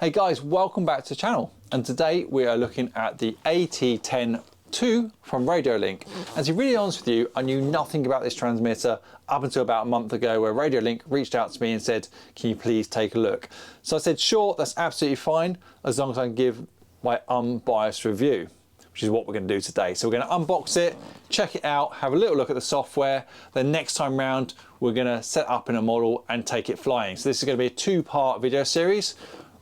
Hey guys, welcome back to the channel, and today we are looking at the AT10II from Radiolink. And to be really honest with you, I knew nothing about this transmitter up until about a month ago, where Radiolink reached out to me and said, can you please take a look? So I said, sure, that's absolutely fine, as long as I can give my unbiased review, which is what we're going to do today. So we're going to unbox it, check it out, have a little look at the software. Then next time round, we're going to set up in a model and take it flying. So this is going to be a two-part video series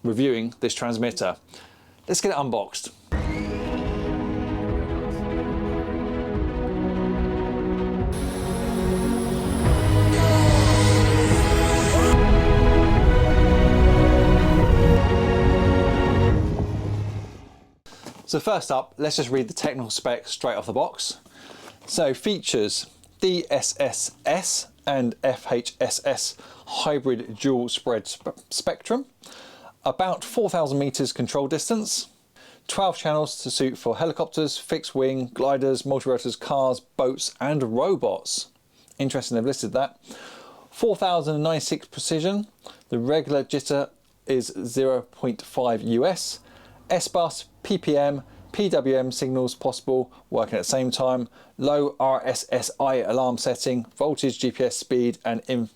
reviewing this transmitter. Let's get it unboxed. So first up, let's just read the technical specs straight off the box. So features DSSS and FHSS hybrid dual spread spectrum, about 4,000 meters control distance, 12 channels to suit for helicopters, fixed wing, gliders, multi-rotors, cars, boats and robots. Interesting, they've listed that. 4,096 precision, the regular jitter is 0.5 US, S-bus, PPM, PWM signals possible, working at the same time, low RSSI alarm setting, voltage, GPS speed and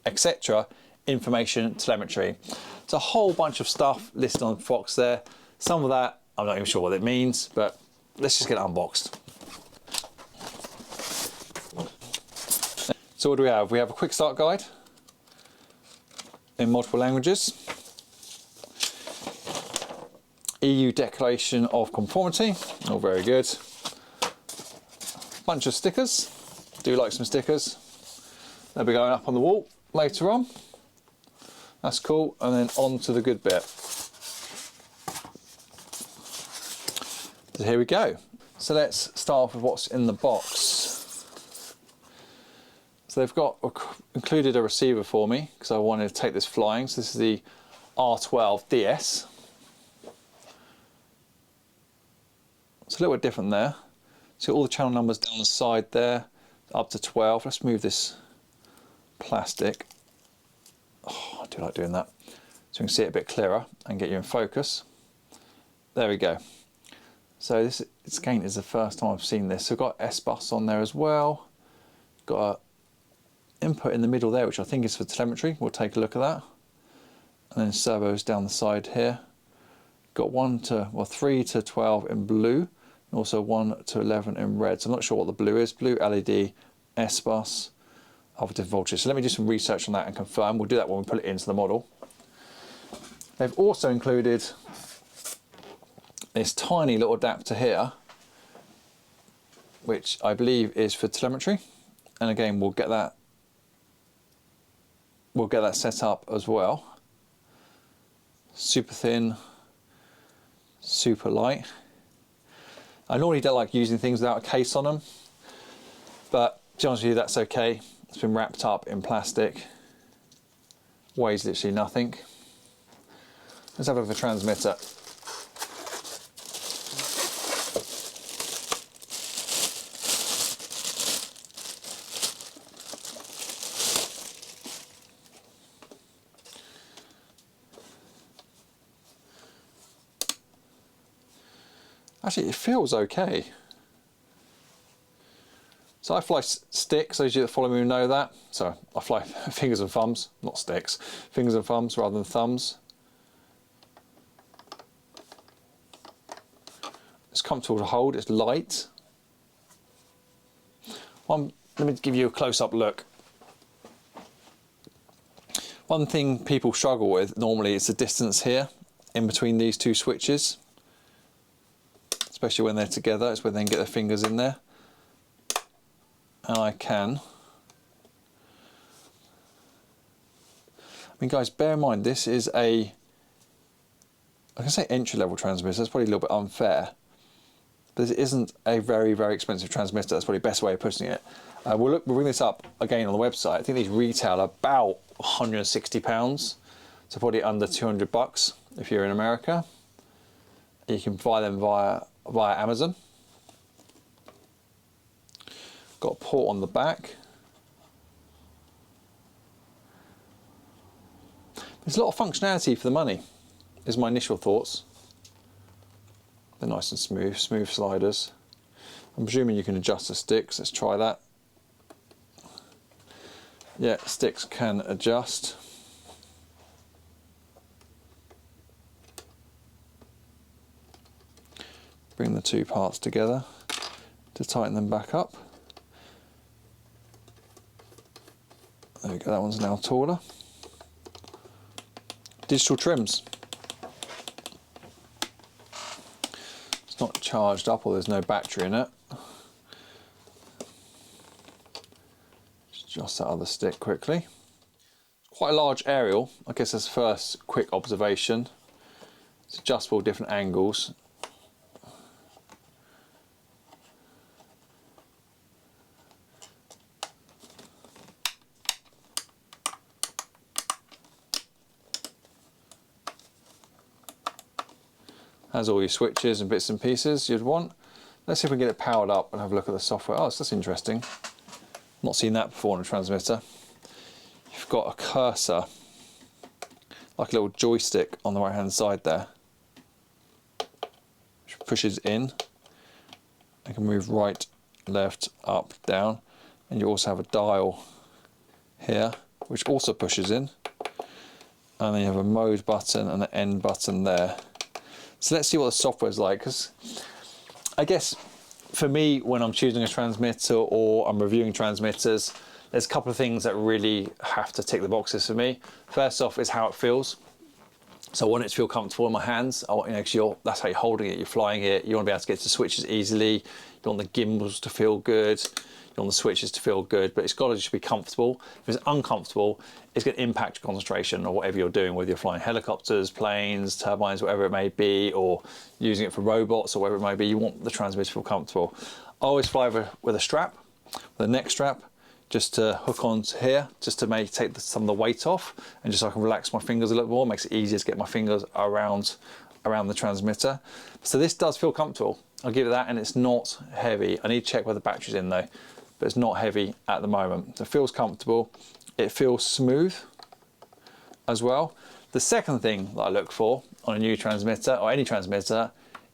etc. information telemetry. It's a whole bunch of stuff listed on the box there. Some of that, I'm not even sure what it means, but let's just get it unboxed. So what do we have? We have a quick start guide in multiple languages. EU Declaration of Conformity, all very good. Bunch of stickers, do like some stickers. They'll be going up on the wall later on. That's cool, and then on to the good bit. So here we go. So let's start off with what's in the box. So they've got included a receiver for me because I wanted to take this flying. So this is the R12DS. It's a little bit different there. So all the channel numbers down the side there, up to 12. Let's move this plastic. Oh, I do like doing that. So we can see it a bit clearer and get you in focus. There we go. So this again is the first time I've seen this. So we've got S-bus on there as well. Got an input in the middle there, which I think is for telemetry. We'll take a look at that. And then servos down the side here. Got 3 to 12 in blue, and also 1 to 11 in red. So I'm not sure what the blue is. Blue LED, S-bus, other different voltages. So let me do some research on that and confirm. We'll do that when we put it into the model. They've also included this tiny little adapter here, which I believe is for telemetry. And again, we'll get that set up as well. Super thin, super light. I normally don't like using things without a case on them, but to be honest with you, that's okay. It's been wrapped up in plastic, weighs literally nothing. Let's have a look at the transmitter. Actually, it feels okay. So I fly sticks, those of you that follow me will know that. So I fly fingers and thumbs, not sticks, fingers and thumbs rather than thumbs. It's comfortable to hold, it's light. Let me give you a close-up look. One thing people struggle with normally is the distance here in between these two switches. Especially when they're together, it's where they can get their fingers in there. And I mean guys, bear in mind this is I can say entry-level transmitter, that's probably a little bit unfair. But it isn't a very, very expensive transmitter, that's probably the best way of putting it. We'll bring this up again on the website. I think these retail about £160, so probably under 200 bucks if you're in America. You can buy them via Amazon. Got a port on the back. There's a lot of functionality for the money. is my initial thoughts. They're nice and smooth sliders. I'm presuming you can adjust the sticks. Let's try that. Yeah, sticks can adjust. Bring the two parts together to tighten them back up. There we go, that one's now taller. Digital trims. It's not charged up or there's no battery in it. Just adjust that other stick quickly. Quite a large aerial, I guess that's the first quick observation. It's adjustable different angles. Has all your switches and bits and pieces you'd want. Let's see if we can get it powered up and have a look at the software. Oh, that's interesting. Not seen that before on a transmitter. You've got a cursor, like a little joystick on the right hand side there, which pushes in. I can move right, left, up, down, and you also have a dial here, which also pushes in. And then you have a mode button and an end button there. So let's see what the software's like, because I guess for me, when I'm choosing a transmitter or I'm reviewing transmitters, there's a couple of things that really have to tick the boxes for me. First off is how it feels. So I want it to feel comfortable in my hands. I want, you know, 'cause that's how you're holding it, you're flying it. You want to be able to get to switches easily. You want the gimbals to feel good. You want the switches to feel good, but it's got to just be comfortable. If it's uncomfortable, it's going to impact your concentration or whatever you're doing, whether you're flying helicopters, planes, turbines, whatever it may be, or using it for robots or whatever it may be. You want the transmitter to feel comfortable. I always fly with a strap, with a neck strap, just to hook onto here, just to take some of the weight off, and just so I can relax my fingers a little more. It makes it easier to get my fingers around the transmitter. So this does feel comfortable. I'll give it that, and it's not heavy. I need to check where the battery's in though, but it's not heavy at the moment. So it feels comfortable. It feels smooth as well. The second thing that I look for on a new transmitter or any transmitter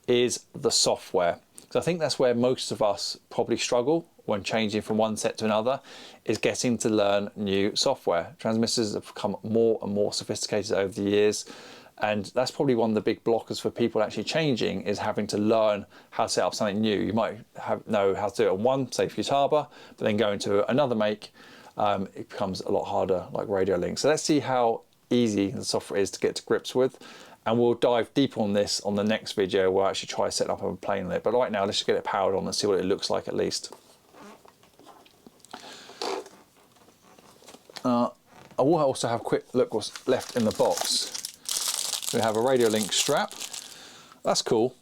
is the software. So I think that's where most of us probably struggle when changing from one set to another, is getting to learn new software. Transmitters have become more and more sophisticated over the years, and that's probably one of the big blockers for people actually changing, is having to learn how to set up something new. You might know how to do it on one, say Futaba, but then going to another make, it becomes a lot harder, like Radiolink. So let's see how easy the software is to get to grips with, and we'll dive deeper on this on the next video where I actually try setting up a plane lit. But right now, let's just get it powered on and see what it looks like at least. I will also have a quick look what's left in the box. We have a Radiolink strap. That's cool.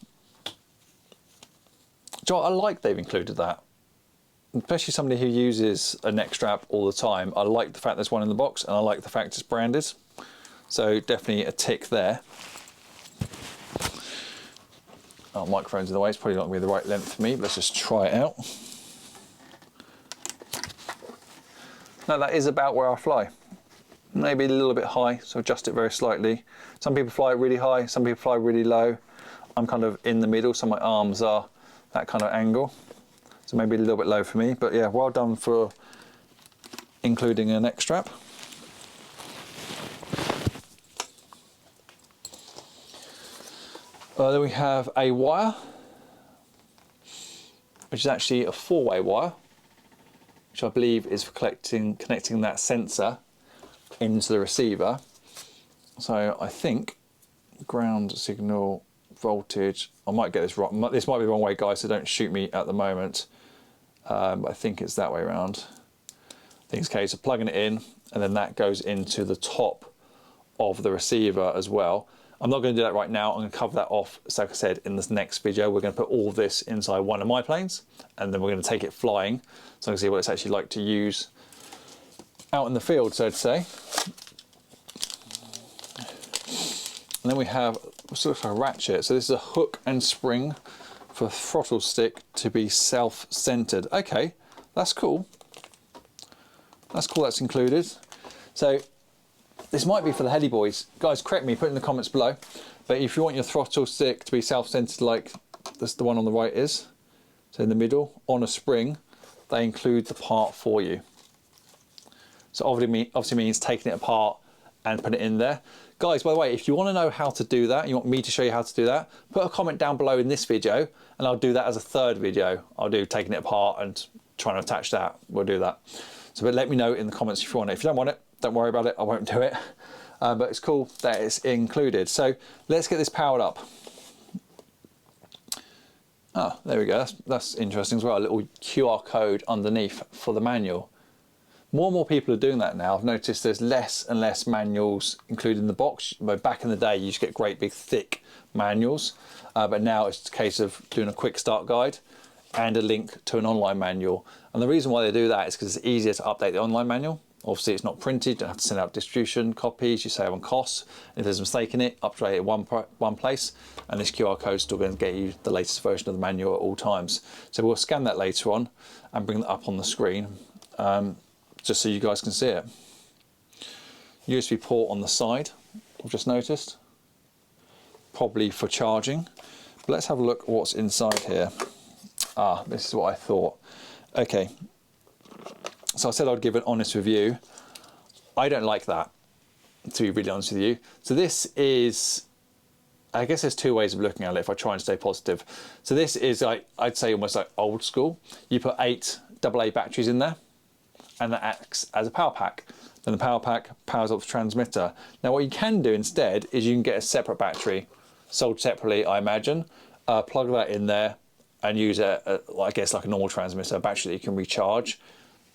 Joe, I like they've included that. Especially somebody who uses a neck strap all the time. I like the fact there's one in the box, and I like the fact it's branded. So definitely a tick there. Oh, microphone's in the way. It's probably not going to be the right length for me, but let's just try it out. Now that is about where I fly. Maybe a little bit high, so adjust it very slightly. Some people fly really high, some people fly really low. I'm kind of in the middle, so my arms are that kind of angle. So maybe a little bit low for me, but yeah, well done for including a neck strap. Then we have a wire, which is actually a 4-way wire, which I believe is for connecting that sensor into the receiver. So I think ground signal voltage, I might get this wrong. This might be the wrong way, guys, so don't shoot me at the moment. But I think it's that way around. I think it's a case of plugging it in, and then that goes into the top of the receiver as well. I'm not going to do that right now. I'm going to cover that off, so like I said, in this next video. We're going to put all this inside one of my planes, and then we're going to take it flying, so I can see what it's actually like to use out in the field, so to say. And then we have sort of a ratchet. So this is a hook and spring for throttle stick to be self-centered. Okay, that's cool. That's cool, that's included. So this might be for the heli boys. Guys, correct me, put it in the comments below. But if you want your throttle stick to be self-centered like this, the one on the right is, so in the middle, on a spring, they include the part for you. So obviously means taking it apart and putting it in there. Guys, by the way, if you want to know how to do that, you want me to show you how to do that, put a comment down below in this video and I'll do that as a third video. I'll do taking it apart and trying to attach that. We'll do that. So but let me know in the comments if you want it. If you don't want it, don't worry about it. I won't do it. But it's cool that it's included. So let's get this powered up. Ah, there we go. That's interesting as well. A little QR code underneath for the manual. More and more people are doing that now. I've noticed there's less and less manuals included in the box. But back in the day, you used to get great big thick manuals. But now it's a case of doing a quick start guide and a link to an online manual. And the reason why they do that is because it's easier to update the online manual. Obviously, it's not printed. You don't have to send out distribution copies. You save on costs. And if there's a mistake in it, update it one place. And this QR code is still going to get you the latest version of the manual at all times. So we'll scan that later on and bring that up on the screen. Just so you guys can see it. USB port on the side, I've just noticed, probably for charging. But let's have a look at what's inside here. Ah, this is what I thought. Okay, so I said I'd give an honest review. I don't like that, to be really honest with you. So this is, I guess there's two ways of looking at it if I try and stay positive. So this is, like, I'd say almost like old school. You put 8 AA batteries in there, and that acts as a power pack. Then the power pack powers up the transmitter. Now what you can do instead is you can get a separate battery, sold separately I imagine, plug that in there and use I guess like a normal transmitter, a battery that you can recharge,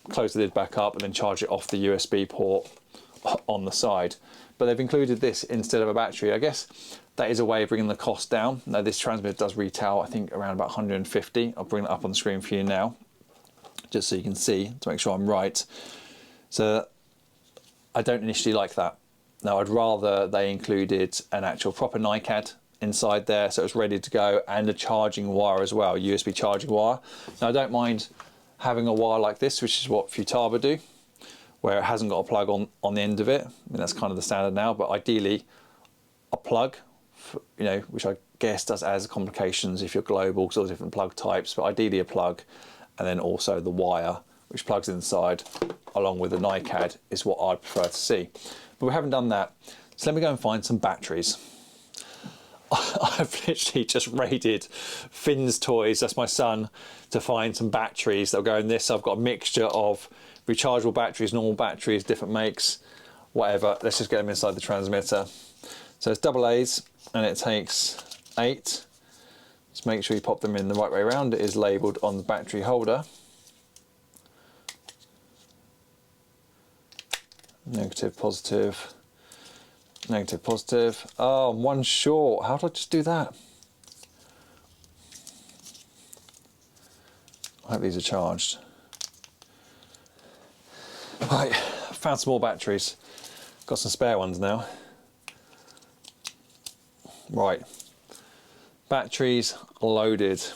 close the lid back up and then charge it off the USB port on the side. But they've included this instead of a battery. I guess that is a way of bringing the cost down. Now this transmitter does retail I think around about 150. I'll bring that up on the screen for you now, just so you can see, to make sure I'm right. So I don't initially like that. Now I'd rather they included an actual proper NiCad inside there, so it's ready to go, and a charging wire as well, USB charging wire. Now I don't mind having a wire like this, which is what Futaba do, where it hasn't got a plug on the end of it. I mean, that's kind of the standard now, but ideally a plug, you know, which I guess does add complications if you're global, because all different plug types, but ideally a plug, and then also the wire which plugs inside along with the NiCad is what I'd prefer to see. But we haven't done that, so let me go and find some batteries. I've literally just raided Finn's Toys, that's my son, to find some batteries that'll go in this. I've got a mixture of rechargeable batteries, normal batteries, different makes, whatever. Let's just get them inside the transmitter. So it's AA's and it takes 8. Just make sure you pop them in the right way around. It is labelled on the battery holder. Negative, positive, negative, positive. Oh, I'm one short. How did I just do that? I hope these are charged. Right, found some more batteries. Got some spare ones now. Right. Batteries loaded. Let's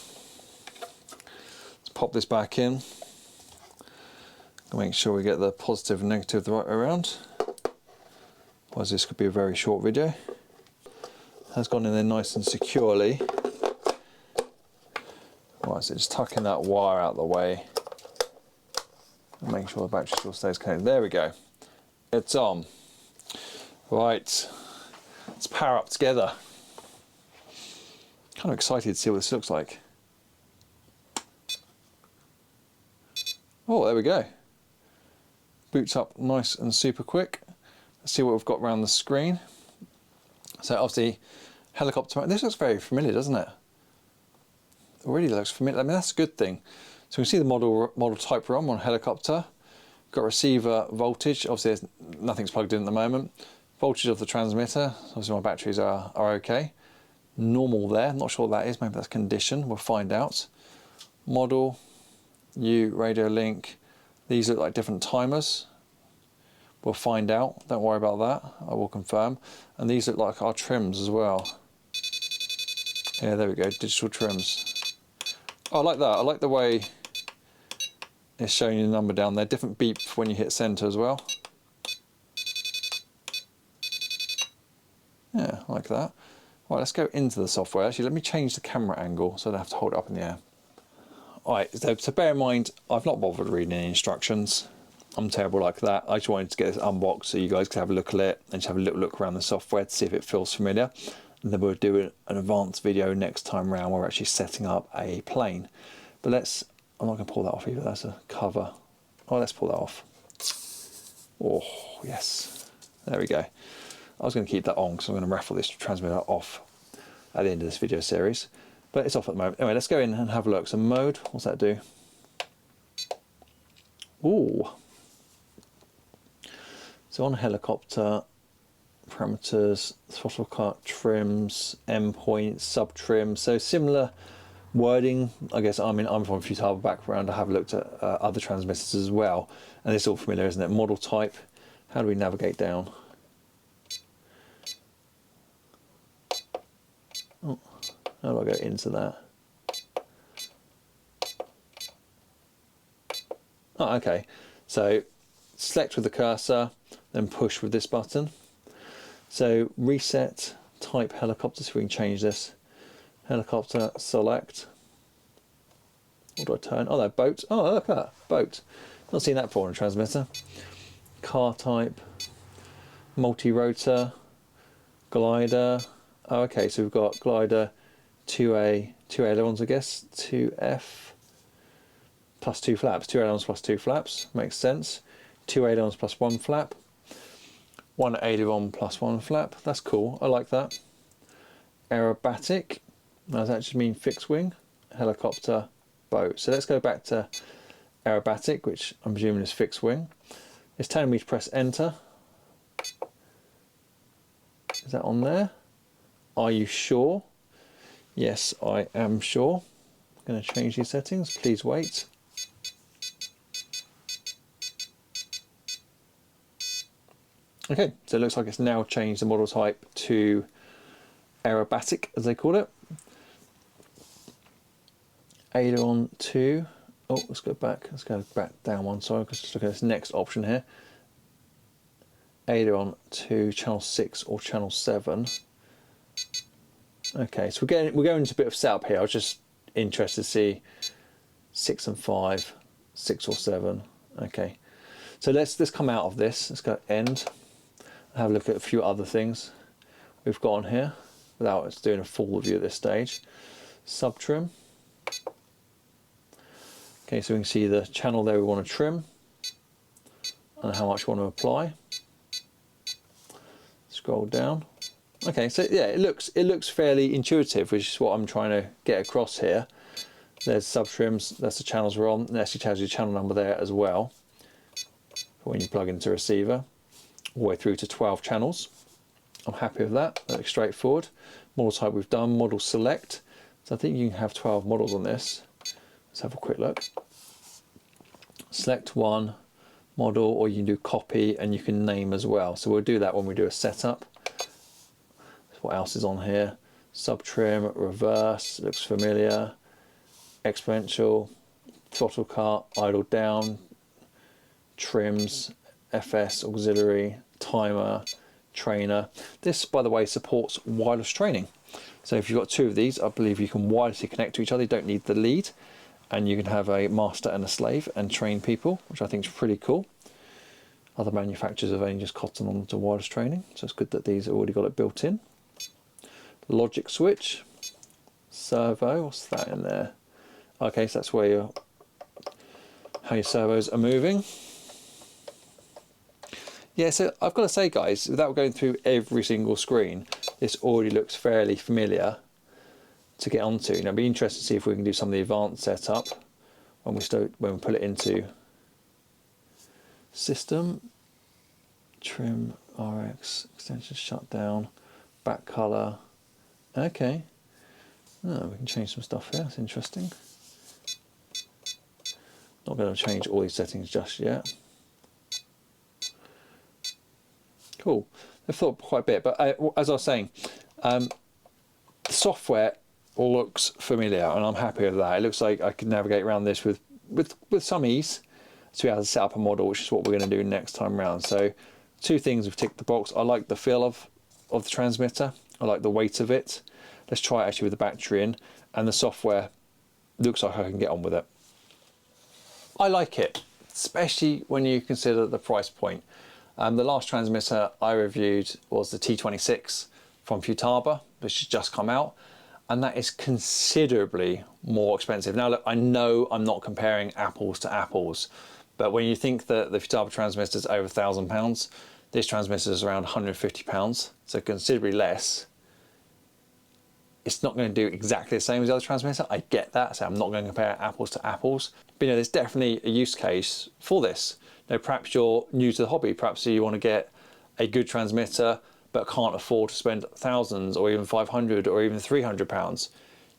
pop this back in. Make sure we get the positive and negative the right way around. Otherwise this could be a very short video. Has gone in there nice and securely. Right, so just tucking that wire out of the way and making sure the battery still stays connected. There we go. It's on. Right, let's power up together. Kind of excited to see what this looks like. Oh, there we go. Boots up nice and super quick. Let's see what we've got around the screen. So obviously, helicopter. This looks very familiar, doesn't it? It really looks familiar. I mean, that's a good thing. So we can see the model type we're on helicopter. Got receiver voltage. Obviously, nothing's plugged in at the moment. Voltage of the transmitter. Obviously, my batteries are okay. Normal there. Not sure what that is. Maybe that's condition. We'll find out. Model. Radiolink. These look like different timers. We'll find out. Don't worry about that. I will confirm. And these look like our trims as well. Yeah, there we go. Digital trims. Oh, I like that. I like the way it's showing you the number down there. Different beep when you hit center as well. Yeah, I like that. Right, let's go into the software. Actually, let me change the camera angle so I don't have to hold it up in the air. Alright, so bear in mind, I've not bothered reading any instructions. I'm terrible like that. I just wanted to get this unboxed so you guys could have a look at it and just have a little look around the software to see if it feels familiar. And then we'll do an advanced video next time round where we're actually setting up a plane. But I'm not going to pull that off either, that's a cover. Oh, let's pull that off. Oh, yes. There we go. I was going to keep that on because I'm going to raffle this transmitter off at the end of this video series. But it's off at the moment. Anyway, let's go in and have a look. So mode, what's that do? Ooh. So on helicopter, parameters, throttle cut, trims, endpoints, sub trim. So similar wording. I guess I'm from a Futaba background. I have looked at other transmitters as well. And it's all familiar, isn't it? Model type. How do we navigate down? Oh, how do I go into that? Oh, okay. So select with the cursor, then push with this button. So reset type helicopter, so we can change this. Helicopter, select. What do I turn? Oh, that boat. Oh, look at that, boat. Not seen that before in a transmitter. Car type, multi-rotor, glider. Oh, okay, so we've got glider 2A, 2 ailerons, I guess, 2F plus 2 flaps, 2 ailerons plus 2 flaps, makes sense. 2 ailerons plus 1 flap, 1 aileron plus 1 flap, that's cool, I like that. Aerobatic, does that just mean fixed wing? Helicopter, boat. So let's go back to aerobatic, which I'm presuming is fixed wing. It's telling me to press enter. Is that on there? Are you sure? Yes, I am sure. I'm going to change these settings. Please wait. Okay, so it looks like it's now changed the model type to aerobatic, as they call it. Aileron 2. Oh, let's go back. Let's go back down one. Sorry, because let's look at this next option here. Aileron 2, channel 6 or channel 7. Okay, so we're going into a bit of setup here. I was just interested to see 6 and 5, 6 or 7. Okay, so let's come out of this. Let's go end. Have a look at a few other things we've got on here without us doing a full review at this stage. Sub trim. Okay, so we can see the channel there we want to trim and how much we want to apply. Scroll down. Okay, so yeah, it looks fairly intuitive, which is what I'm trying to get across here. There's sub trims, that's the channels we're on, and it actually tells you the channel number there as well for when you plug into a receiver, all the way through to 12 channels. I'm happy with that. That looks straightforward. Model type we've done, model select. So I think you can have 12 models on this. Let's have a quick look. Select one model, or you can do copy and you can name as well. So we'll do that when we do a setup. What else is on here? Sub trim, reverse, looks familiar. Exponential, throttle cut, idle down, trims, FS, auxiliary, timer, trainer. This, by the way, supports wireless training. So if you've got 2 of these, I believe you can wirelessly connect to each other. You don't need the lead, and you can have a master and a slave and train people, which I think is pretty cool. Other manufacturers have only just cottoned on to wireless training, so it's good that these have already got it built in. Logic switch, servo, what's that in there? Okay, so that's where how your servos are moving. Yeah, so I've got to say, guys, without going through every single screen, this already looks fairly familiar to get onto. Now, it'd be interesting to see if we can do some of the advanced setup when we put it into system, trim, RX, extension shutdown, back color. Okay, oh, we can change some stuff here. That's interesting. Not going to change all these settings just yet. Cool. I've thought quite a bit, but as I was saying, the software looks familiar, and I'm happy with that. It looks like I can navigate around this with some ease to be able to set up a model, which is what we're going to do next time round. So 2 things we've ticked the box. I like the feel of the transmitter. I like the weight of it. Let's try it actually with the battery in, and the software looks like I can get on with it. I like it, especially when you consider the price point. The last transmitter I reviewed was the T26 from Futaba, which has just come out, and that is considerably more expensive. Now look, I know I'm not comparing apples to apples, but when you think that the Futaba transmitter is over £1,000, this transmitter is around £150, so considerably less. It's not going to do exactly the same as the other transmitter. I get that, so I'm not going to compare apples to apples. But you know, there's definitely a use case for this. You know, perhaps you're new to the hobby, perhaps you want to get a good transmitter but can't afford to spend thousands or even 500 or even £300.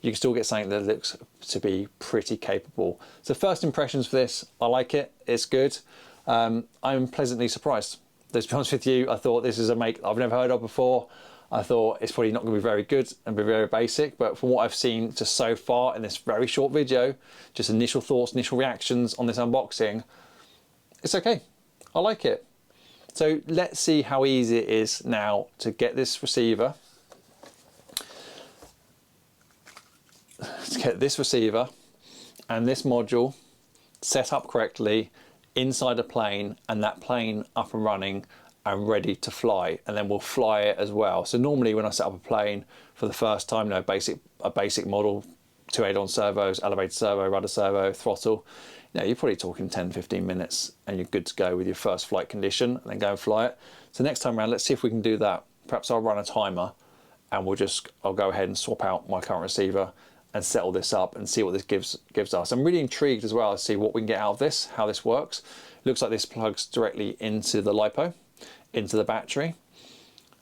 You can still get something that looks to be pretty capable. So first impressions for this, I like it, it's good. I'm pleasantly surprised. Let's be honest with you, I thought this is a make I've never heard of before. I thought it's probably not going to be very good and be very basic, but from what I've seen just so far in this very short video, just initial thoughts, initial reactions on this unboxing, it's okay. I like it. So let's see how easy it is now to get this receiver. Let's get this receiver and this module set up correctly inside a plane, and that plane up and running and ready to fly, and then we'll fly it as well. So normally when I set up a plane for the first time, you know, a basic model, 2 aileron servos, elevator servo, rudder servo, throttle, you know, you're probably talking 10-15 minutes and you're good to go with your first flight condition, and then go and fly it. So next time around, let's see if we can do that. Perhaps I'll run a timer and I'll go ahead and swap out my current receiver and set all this up and see what this gives us. I'm really intrigued as well to see what we can get out of this, how this works. It looks like this plugs directly into the LiPo, into the battery,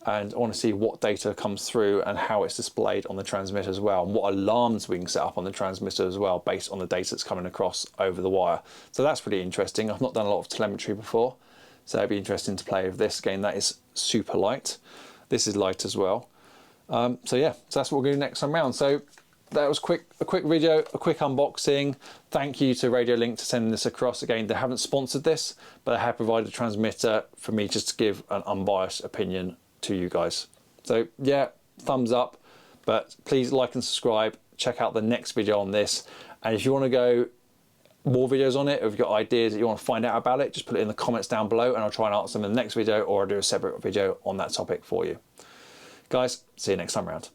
and I want to see what data comes through and how it's displayed on the transmitter as well, and what alarms we can set up on the transmitter as well based on the data that's coming across over the wire. So that's pretty interesting. I've not done a lot of telemetry before, so it'd be interesting to play with this. Again, that is super light. This is light as well. So yeah, so that's what we'll do next time round. So that was a quick video, a quick unboxing. Thank you to Radiolink for sending this across. Again, they haven't sponsored this, but they have provided a transmitter for me just to give an unbiased opinion to you guys. So yeah, thumbs up, but please like and subscribe. Check out the next video on this, and if you want to go more videos on it, or if you've got ideas that you want to find out about it, just put it in the comments down below and I'll try and answer them in the next video, or I'll do a separate video on that topic for you. Guys, see you next time around.